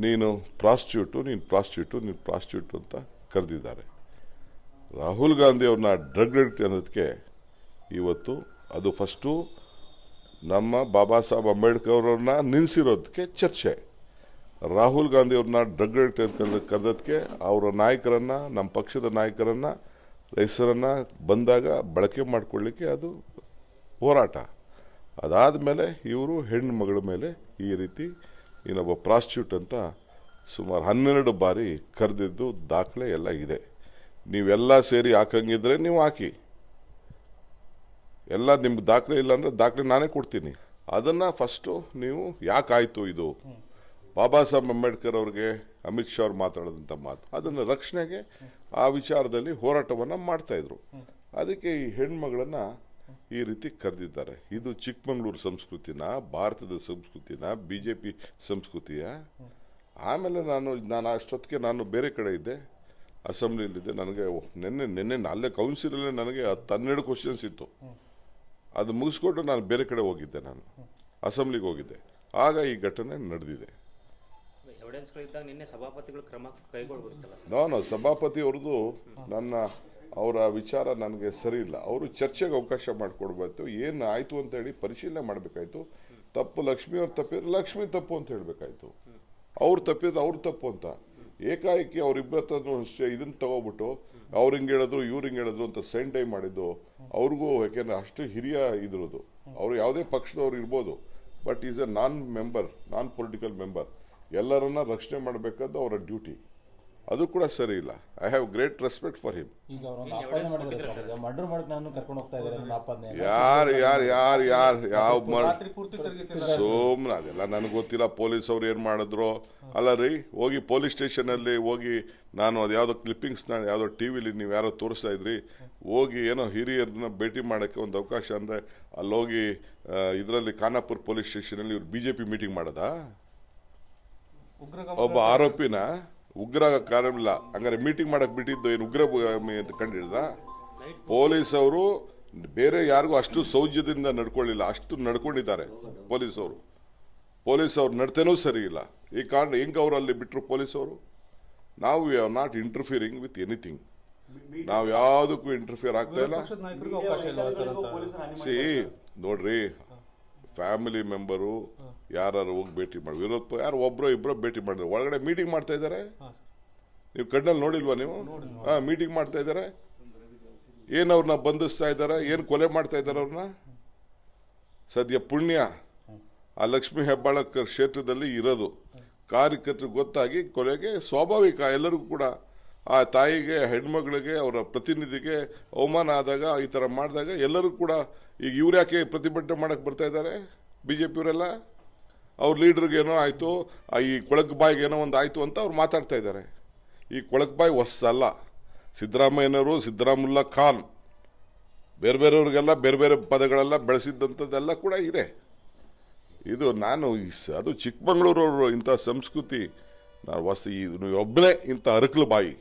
ನೀನು ಪ್ರಾಸ್ಟಿಟ್ಯೂಟ್ ಅಂತ ಕರೆದಿದ್ದಾರೆ. ರಾಹುಲ್ ಗಾಂಧಿ ಅವ್ರನ್ನ ಡ್ರಗ್ ಅಡಿಕ್ಟ್ ಅನ್ನೋದಕ್ಕೆ ಇವತ್ತು ಅದು ಫಸ್ಟು ನಮ್ಮ ಬಾಬಾ ಸಾಹೇಬ್ ಅಂಬೇಡ್ಕರ್ ಅವ್ರನ್ನ ನಿಲ್ಲಿಸಿರೋದಕ್ಕೆ ಚರ್ಚೆ. ರಾಹುಲ್ ಗಾಂಧಿ ಅವ್ರನ್ನ ಡ್ರಗ್ ಅಡಿಕ್ಟ್ ಅಂತ ಕರೆದಕ್ಕೆ ಅವರ ನಾಯಕರನ್ನ, ನಮ್ಮ ಪಕ್ಷದ ನಾಯಕರನ್ನ ಹೆಸರನ್ನ ಬಂದಾಗ ಬಳಕೆ ಮಾಡಿಕೊಳ್ಳಿಕ್ಕೆ ಅದು ಹೋರಾಟ. ಅದಾದ ಮೇಲೆ ಇವರು ಹೆಣ್ಣು ಮಗಳ ಮೇಲೆ ಈ ರೀತಿ ಇನ್ನೊಬ್ಬ ಪ್ರಾಸ್ಟಿಟ್ಯೂಟ್ ಅಂತ ಸುಮಾರು 12 ಬಾರಿ ಕರೆದಿದ್ದು ದಾಖಲೆ ಎಲ್ಲ ಇದೆ. ನೀವೆಲ್ಲ ಸೇರಿ ಹಾಕಂಗಿದ್ರೆ ನೀವು ಹಾಕಿ, ಎಲ್ಲ ನಿಮ್ಗೆ ದಾಖಲೆ ಇಲ್ಲ ಅಂದರೆ ದಾಖಲೆ ನಾನೇ ಕೊಡ್ತೀನಿ. ಅದನ್ನು ಫಸ್ಟು ನೀವು ಯಾಕಾಯಿತು ಇದು ಬಾಬಾ ಸಾಹೇಬ್ ಅಂಬೇಡ್ಕರ್ ಅವ್ರಿಗೆ ಅಮಿತ್ ಶಾ ಅವ್ರು ಮಾತಾಡೋದಂಥ ಮಾತು, ಅದನ್ನು ರಕ್ಷಣೆಗೆ ಆ ವಿಚಾರದಲ್ಲಿ ಹೋರಾಟವನ್ನು ಮಾಡ್ತಾಯಿದ್ರು. ಅದಕ್ಕೆ ಈ ಹೆಣ್ಮಗಳನ್ನು ಈ ರೀತಿ ಕರೆದಿದ್ದಾರೆ. ಇದು ಚಿಕ್ಕಮಗಳೂರು ಸಂಸ್ಕೃತಿನ, ಭಾರತದ ಸಂಸ್ಕೃತಿನ, BJP ಸಂಸ್ಕೃತಿಯ. ಆಮೇಲೆ ನಾನು ಅಷ್ಟೊತ್ತಿಗೆ ನಾನು ಬೇರೆ ಕಡೆ ಇದ್ದೆ, ಅಸೆಂಬ್ಲಿಯಲ್ಲಿದ್ದೆ. ನನಗೆ ನಿನ್ನೆ ಅಲ್ಲೇ ಕೌನ್ಸಿಲಲ್ಲೇ ನನಗೆ 12 ಕ್ವಶನ್ಸ್ ಇತ್ತು. ಅದು ಮುಗಿಸ್ಕೊಂಡು ನಾನು ಬೇರೆ ಕಡೆ ಹೋಗಿದ್ದೆ, ನಾನು ಅಸೆಂಬ್ಲಿಗೆ ಹೋಗಿದ್ದೆ. ಆಗ ಈ ಘಟನೆ ನಡೆದಿದೆ. ನಿನ್ನೆ ಸಭಾಪತಿಗಳು ಕ್ರಮ ಕೈಗೊಳ್ಳಬೇಕಲ್ಲ? ನಾನು ಸಭಾಪತಿ ಅವ್ರದ್ದು ಅವರ ವಿಚಾರ ನನಗೆ ಸರಿ ಇಲ್ಲ. ಅವರು ಚರ್ಚೆಗೆ ಅವಕಾಶ ಮಾಡಿಕೊಡ್ಬೇಕು. ಏನು ಆಯಿತು ಅಂತ ಹೇಳಿ ಪರಿಶೀಲನೆ ಮಾಡಬೇಕಾಯ್ತು. ತಪ್ಪು ಲಕ್ಷ್ಮಿ ಅವ್ರು ತಪ್ಪಿದ್ರೆ ಲಕ್ಷ್ಮಿ ತಪ್ಪು ಅಂತ ಹೇಳಬೇಕಾಯ್ತು, ಅವ್ರು ತಪ್ಪಿದ್ರೆ ಅವ್ರು ತಪ್ಪು ಅಂತ. ಏಕಾಏಕಿ ಅವ್ರಿಬ್ಬರ ಹತ್ರ ಇದನ್ನು ತಗೋಬಿಟ್ಟು ಅವ್ರು ಹಿಂಗೆ ಹೇಳಿದ್ರು ಇವ್ರು ಹಿಂಗೆ ಹೇಳಿದ್ರು ಅಂತ ಸೆಂಡ್ ಮಾಡಿದ್ದು ಅವ್ರಿಗೂ, ಯಾಕೆಂದ್ರೆ ಅಷ್ಟು ಹಿರಿಯ ಇದ್ರದ್ದು. ಅವರು ಯಾವುದೇ ಪಕ್ಷದವ್ರು ಇರ್ಬೋದು, but is a non political member. ಎಲ್ಲರನ್ನ ರಕ್ಷಣೆ ಮಾಡಬೇಕಾದ್ದು ಅವರ ಡ್ಯೂಟಿ. ಅದು ಕೂಡ ಸರಿ ಇಲ್ಲ. I have great respect for him. ಸೋಮ್ನ ಅದೆಲ್ಲ ನನಗೆ ಗೊತ್ತಿಲ್ಲ. ಪೊಲೀಸ್ ಅವ್ರು ಏನ್ ಮಾಡಿದ್ರು ಅಲ್ಲ ರೀ. ಹೋಗಿ ಪೊಲೀಸ್ ಸ್ಟೇಷನ್ ಅಲ್ಲಿ ಹೋಗಿ, ನಾನು ಅದು ಯಾವುದೋ ಕ್ಲಿಪ್ಪಿಂಗ್ಸ್ ಯಾವುದೋ ಟಿವಿಲಿ ನೀವು ಯಾರೋ ತೋರಿಸ್ತಾ ಇದ್ರಿ, ಹೋಗಿ ಏನೋ ಹಿರಿಯರನ್ನ ಭೇಟಿ ಮಾಡೋಕ್ಕೆ ಒಂದು ಅವಕಾಶ ಅಂದ್ರೆ ಅಲ್ಲೋಗಿ ಇದರಲ್ಲಿ ಖಾನಾಪುರ್ ಪೊಲೀಸ್ ಸ್ಟೇಷನ್ ಅಲ್ಲಿ ಇವ್ರು BJP ಮೀಟಿಂಗ್ ಮಾಡೋದಾ? ಒಬ್ಬ ಆರೋಪಿನ ಉಗ್ರ ಕಾರಣ ಹಂಗಾರೆ ಮೀಟಿಂಗ್ ಮಾಡಕ್ ಬಿಟ್ಟಿದ್ದು ಏನು ಉಗ್ರ ಅಂತ ಕಂಡಿಡ್ದ? ಪೊಲೀಸ್ ಅವರು ಬೇರೆ ಯಾರಿಗೂ ಅಷ್ಟು ಸೌಜ್ಯದಿಂದ ನಡ್ಕೊಳ್ಳಿಲ್ಲ, ಅಷ್ಟು ನಡ್ಕೊಂಡಿದ್ದಾರೆ ಪೊಲೀಸ್ ಅವ್ರ ನಡತೆನೂ ಸರಿ ಇಲ್ಲ. ಈ ಕಾರಣ ಹೆಂಗ್ ಅವ್ರು ಅಲ್ಲಿ ಬಿಟ್ರು ಪೊಲೀಸ್ ಅವರು? ನಾವು we are not interfering with anything. ನಾವು ಯಾವುದಕ್ಕೂ ಇಂಟರ್ಫಿಯರ್ ಆಗ್ತಾ ಇಲ್ಲ. ನೋಡ್ರಿ, ಫ್ಯಾಮಿಲಿ ಮೆಂಬರು ಯಾರು ಹೋಗಿ ಭೇಟಿ ಮಾಡಿ, ಯಾರು ಒಬ್ರು ಇಬ್ಬರು ಭೇಟಿ ಮಾಡಿದ್ರೆ ಒಳಗಡೆ ಮೀಟಿಂಗ್ ಮಾಡ್ತಾ ಇದ್ದಾರೆ. ನೀವು ಕಣ್ಣಲ್ಲಿ ನೋಡಿಲ್ವಾ ನೀವು? ಮೀಟಿಂಗ್ ಮಾಡ್ತಾ ಇದ್ದಾರೆ. ಏನ್ ಅವ್ರನ್ನ ಬಂಧಿಸ್ತಾ ಇದ್ದಾರೆ, ಏನ್ ಕೊಲೆ ಮಾಡ್ತಾ ಇದ್ದಾರೆ ಅವ್ರನ್ನ? ಸದ್ಯ ಪುಣ್ಯ ಆ ಲಕ್ಷ್ಮೀ ಹೆಬ್ಬಾಳಕರ್ ಕ್ಷೇತ್ರದಲ್ಲಿ ಇರೋದು. ಕಾರ್ಯಕರ್ತರಿಗೆ ಗೊತ್ತಾಗಿ ಕೊಲೆಗೆ ಸ್ವಾಭಾವಿಕ. ಎಲ್ಲರಿಗೂ ಕೂಡ ಆ ತಾಯಿಗೆ, ಹೆಣ್ಮಗಳಿಗೆ, ಅವರ ಪ್ರತಿನಿಧಿಗೆ ಅವಮಾನ ಆದಾಗ, ಈ ತರ ಮಾಡಿದಾಗ ಎಲ್ಲರೂ ಕೂಡ ಈಗ ಇವ್ರು ಯಾಕೆ ಪ್ರತಿಭಟನೆ ಮಾಡಕ್ ಬರ್ತಾ ಇದ್ದಾರೆ? BJP ಅವರೆಲ್ಲ ಅವ್ರ ಲೀಡರ್ಗೆ ಏನೋ ಆಯ್ತು, ಈ ಕೊಳಕ್ ಬಾಯಿಗೆ ಏನೋ ಒಂದು ಆಯ್ತು ಅಂತ ಅವ್ರು ಮಾತಾಡ್ತಾ ಇದ್ದಾರೆ. ಈ ಕೊಳಕ್ ಬಾಯಿ ಹೊಸಲ್ಲ. ಸಿದ್ದರಾಮಯ್ಯನವರು, ಸಿದ್ದರಾಮುಲ್ಲಾ ಖಾನ್, ಬೇರೆಯವ್ರಿಗೆಲ್ಲ ಬೇರೆ ಪದಗಳೆಲ್ಲ ಬೆಳೆಸಿದ್ದಂಥದ್ದೆಲ್ಲ ಕೂಡ ಇದೆ. ಇದು ಅದು ಚಿಕ್ಕಮಗಳೂರವರು ಇಂಥ ಸಂಸ್ಕೃತಿ ನಾವು ಒಬ್ಬನೇ ಇಂಥ ಅರಕಲು ಬಾಯಿ.